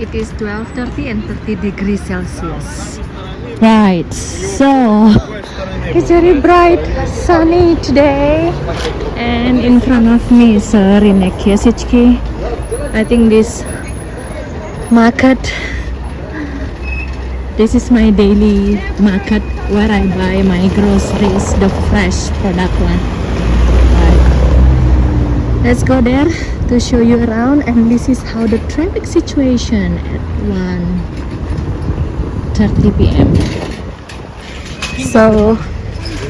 It is 12:30 and 30 degrees Celsius. Right, so it's very bright, sunny today, and in front of me is Rynek Yasichki. I think this market, this is my daily market where I buy my groceries, the fresh product one. Right. Let's go there to show you around, and this is how the traffic situation at 1:30 p.m. So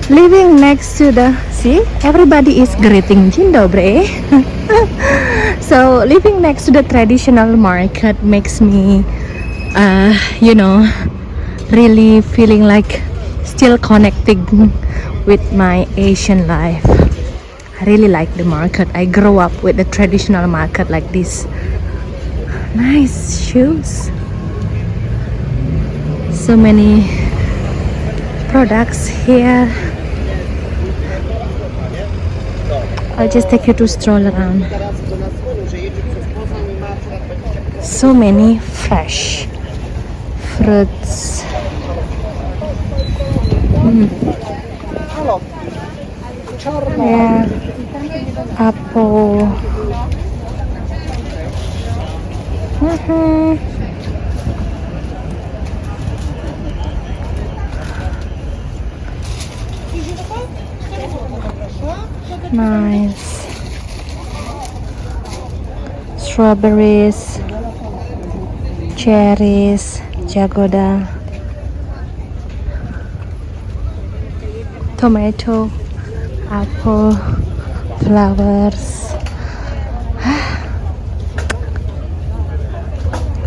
living next to the, see, everybody is greeting Dzień dobry. So living next to the traditional market makes me really feeling like still connecting with my Asian life. I really like the market. I grew up with the traditional market like this. Nice shoes. So many products here. I'll just take you to stroll around. So many fresh fruits. Yeah, apple. Nice. Strawberries, cherries, jagoda, tomato, apple, flowers.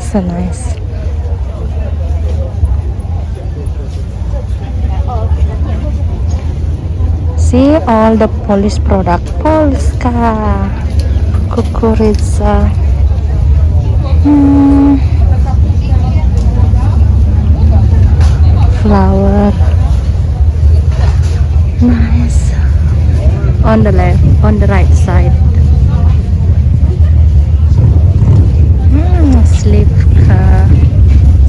So nice. See all the Polish product. Polska, kukurydza. Flower. Nice. On the left, on the right side. Slivka,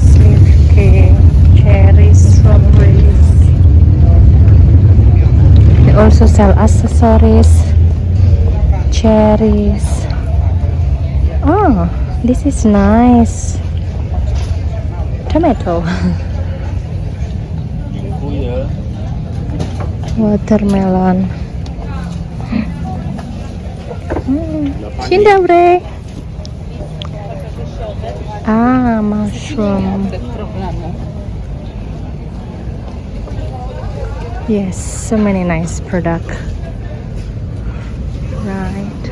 slivky, cherries, strawberries. They also sell accessories, cherries. Oh, this is nice. Tomato. Watermelon. Dzień dobry. Ah, mushroom. Yes, so many nice product. Right.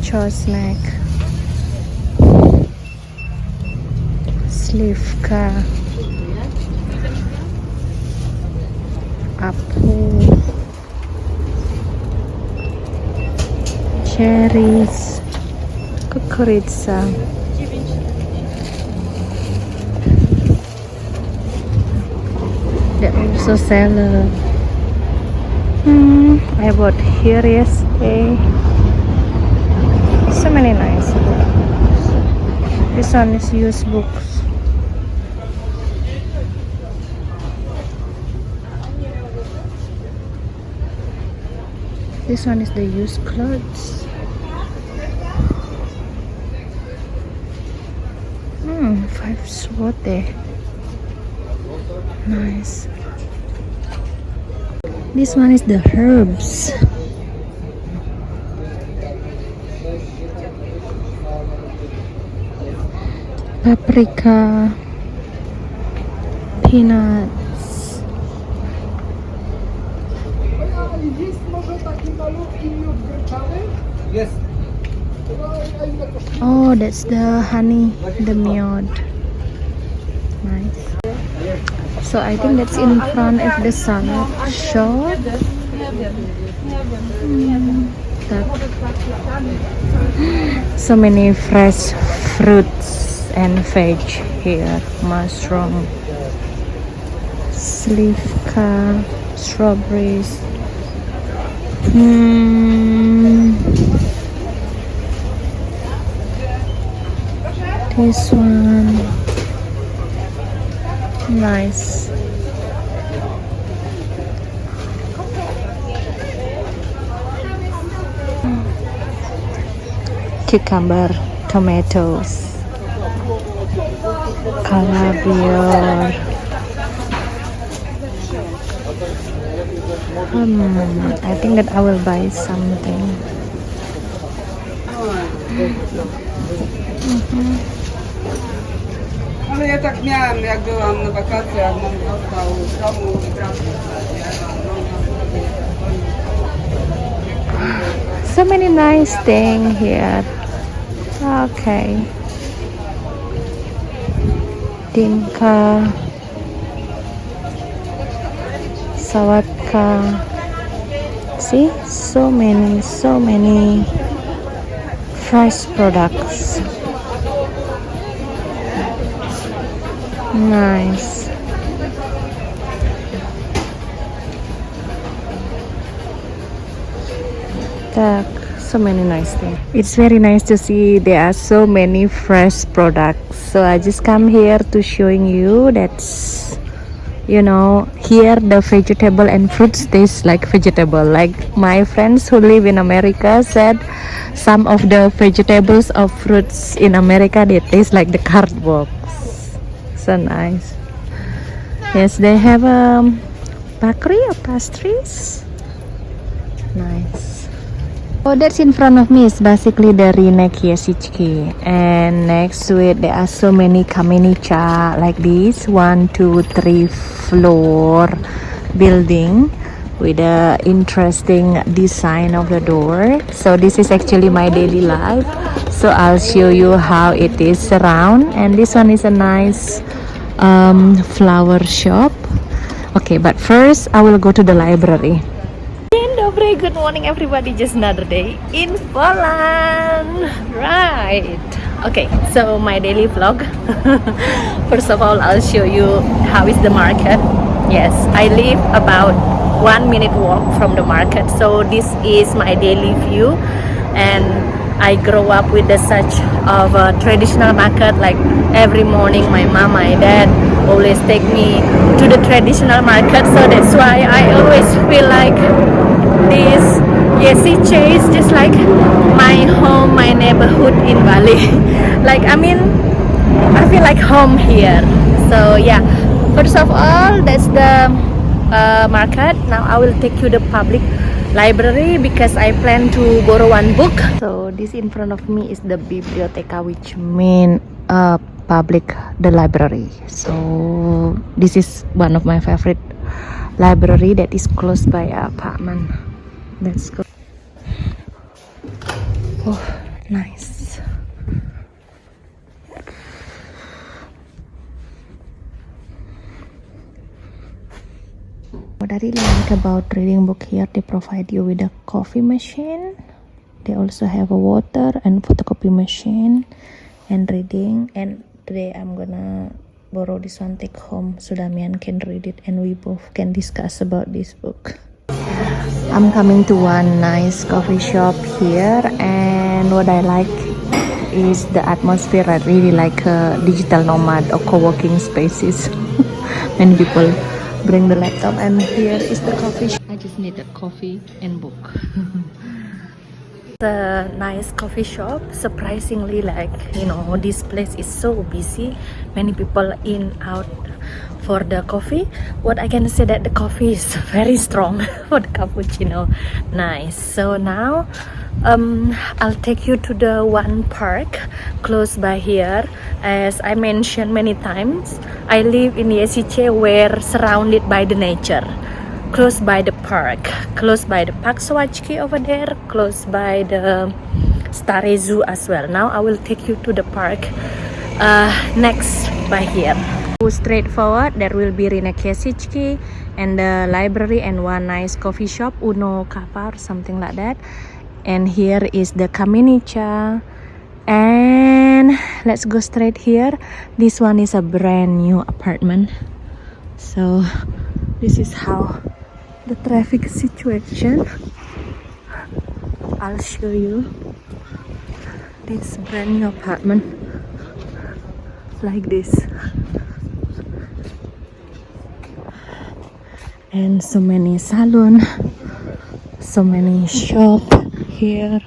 Czosnek. Slivka. Apple. Cherries. Kukurydza. They also sell I bought here yesterday. So many nice books. This one is used books. This one is the used clothes. 5 zloty. Nice. This one is the herbs. Paprika, peanuts. Yes. Oh, that's the honey, the mead. Nice. So I think that's in front of the salad shop. So many fresh fruits and veg here. Mushroom, slivka, strawberries. This one. Nice. Cucumber, tomatoes, caviar. I think that I will buy something. Ale ja tak miałam, jak byłam na wakacjach, mam dostał z domu i So many nice things here. Okay. Tinka. Sawatka. See, so many fresh products. Nice. So many nice things. It's very nice to see there are so many fresh products. So I just come here to showing you that's, you know, here the vegetable and fruits taste like vegetable. Like my friends who live in America said some of the vegetables or fruits in America, they taste like the cardboard. So nice. Yes, they have bakery or pastries. Nice. Oh, that's in front of me is basically the Rynek Yesichki, and next to it there are so many kamenicha like this 1, 2, 3 floor building with a interesting design of the door. So this is actually my daily life, so I'll show you how it is around. And this one is a nice flower shop. Okay, but first I will go to the library. Good morning everybody, just another day in Poland, right? Okay, so my daily vlog. First of all, I'll show you how is the market. Yes, I live about 1 minute walk from the market, so this is my daily view. And I grow up with such of a traditional market. Like every morning my mom, my dad always take me to the traditional market, so that's why I always feel like this Yesiche is just like my home, my neighborhood in Bali. Like I feel like home here. So yeah, first of all, that's the market. Now I will take you to the public library because I plan to borrow one book. So this in front of me is the biblioteca, which mean public, the library. So this is one of my favorite library that is close by our apartment. Let's go. Oh, nice. What I really like about reading book here, they provide you with a coffee machine. They also have a water and photocopy machine and reading. And today I'm gonna borrow this one, take home, so Damian can read it and we both can discuss about this book. I'm coming to one nice coffee shop here, and what I like is the atmosphere. I really like digital nomad or co-working spaces. Many people bring the laptop, and here is the coffee shop. I just need a coffee and book. The nice coffee shop. Surprisingly, like, you know, this place is so busy, many people in out for the coffee. What I can say that the coffee is very strong for the cappuccino. Nice. So now I'll take you to the one park close by here. As I mentioned many times, I live in Yesiche, where surrounded by the nature, close by the park Sawachki over there, close by the Stare Zoo as well. Now I will take you to the park next by here. Straight forward, there will be Rynek Yesichki and the library and one nice coffee shop, Uno Kapa or something like that. And here is the Kamenicha. And let's go straight here. This one is a brand new apartment. So this is how the traffic situation. I'll show you this brand new apartment. like this. And so many salon, so many shop here.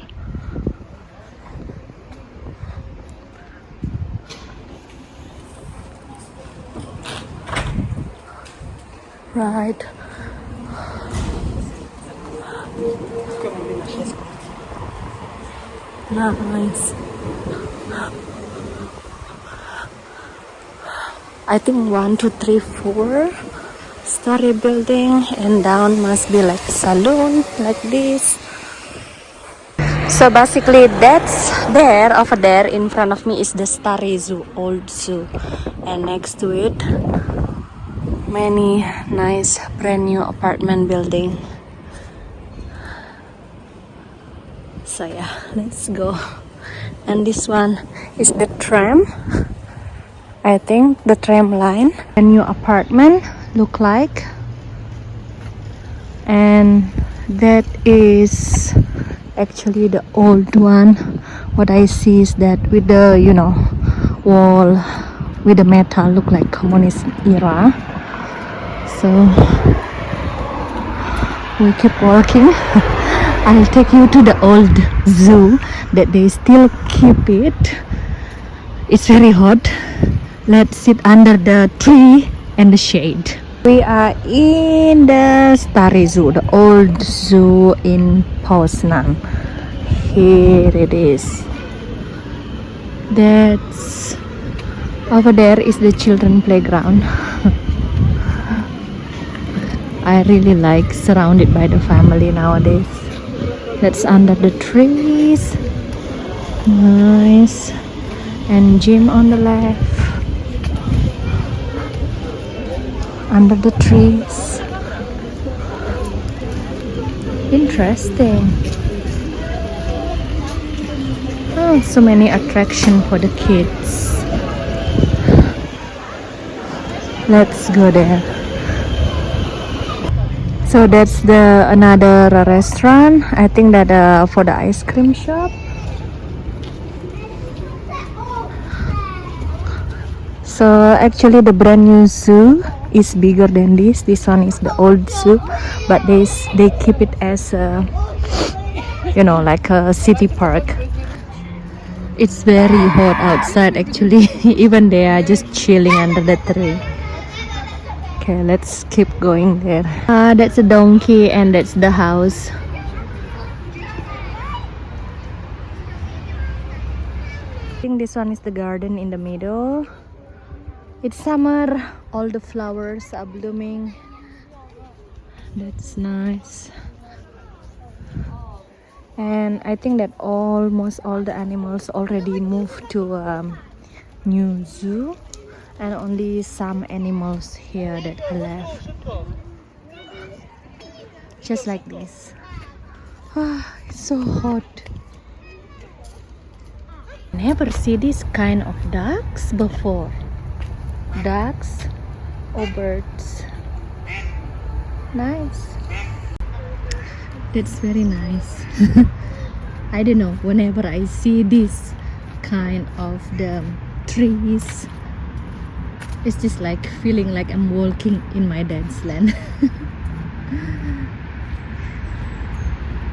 Right. Nice. I think 1, 2, 3, 4-story building, and down must be like saloon like this. So basically that's there, over there in front of me is the Stary Zoo, old zoo, and next to it many nice brand new apartment building. So yeah, let's go. And this one is the tram, I think the tram line. A new apartment look like, and that is actually the old one. What I see is that with the wall with the metal, look like communist era. So we keep walking. I'll take you to the old zoo that they still keep it. It's very hot. Let's sit under the tree and the shade. We are in the Stary Zoo, the old zoo in Poznan. Here it is. That's over there is the children playground. I really like surrounded by the family nowadays. That's under the trees. Nice. And gym on the left. Under the trees. Interesting. Oh, so many attractions for the kids. Let's go there. So that's the another restaurant. I think that for the ice cream shop. So actually the brand new zoo is bigger than this. This one is the old zoo, but they keep it as a, like a city park. It's very hot outside actually. Even they are just chilling under the tree. Okay, let's keep going there. That's a donkey and that's the house. I think this one is the garden in the middle. It's summer, all the flowers are blooming. That's nice. And I think that almost all the animals already moved to new zoo, and only some animals here that are left. Just like this. It's so hot. Never see this kind of ducks before. Ducks or birds. Nice. That's very nice. I don't know, whenever I see this kind of the trees, it's just like feeling like I'm walking in my dad's land.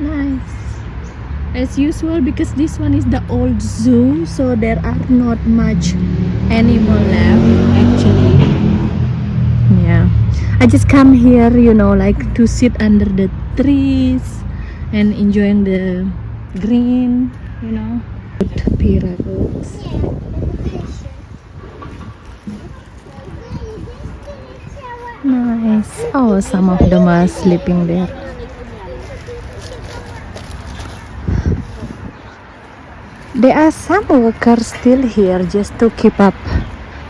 Nice. As usual, because this one is the old zoo, so there are not much animal left actually. Yeah, I just come here, like to sit under the trees and enjoying the green, Pirates. Nice. Oh, some of them are sleeping there. There are some workers still here just to keep up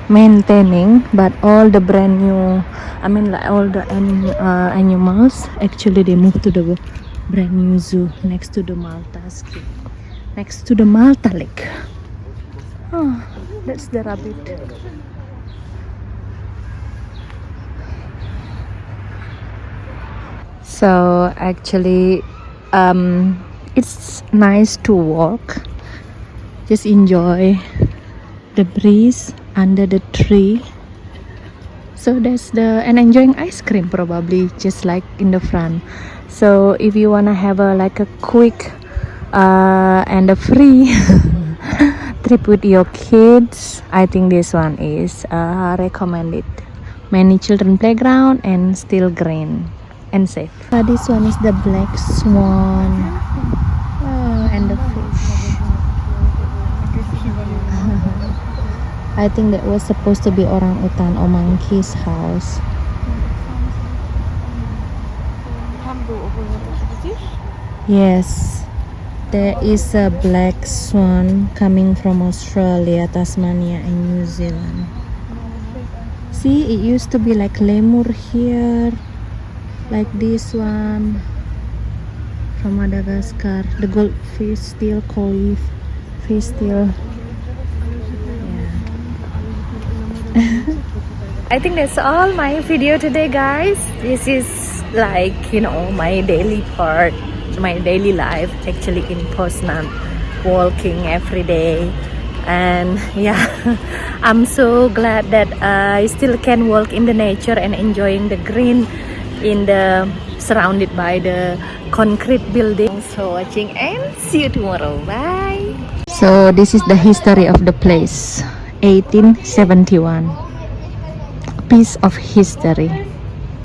maintaining, but all the brand new, like all the animals, actually they moved to the brand new zoo next to the Malta Ski, next to the Malta Lake. Oh, that's the rabbit. So actually it's nice to walk, just enjoy the breeze under the tree. So that's and enjoying ice cream probably just like in the front. So if you wanna have a quick and a free trip with your kids, I think this one is recommended. Many children playground and still green and safe. This one is the black swan. And the fish. I think that was supposed to be orangutan or monkey's house. Yes, there is a black swan coming from Australia, Tasmania and New Zealand. See, it used to be like lemur here, like this one from Madagascar. The goldfish still, koi fish still. Yeah. I think that's all my video today, guys. This is like, my daily part, my daily life actually in Poznan, walking every day. And yeah, I'm so glad that I still can walk in the nature and enjoying the green in the surrounded by the concrete buildings. So watching and see you tomorrow. Bye. So this is the history of the place. 1871. A piece of history.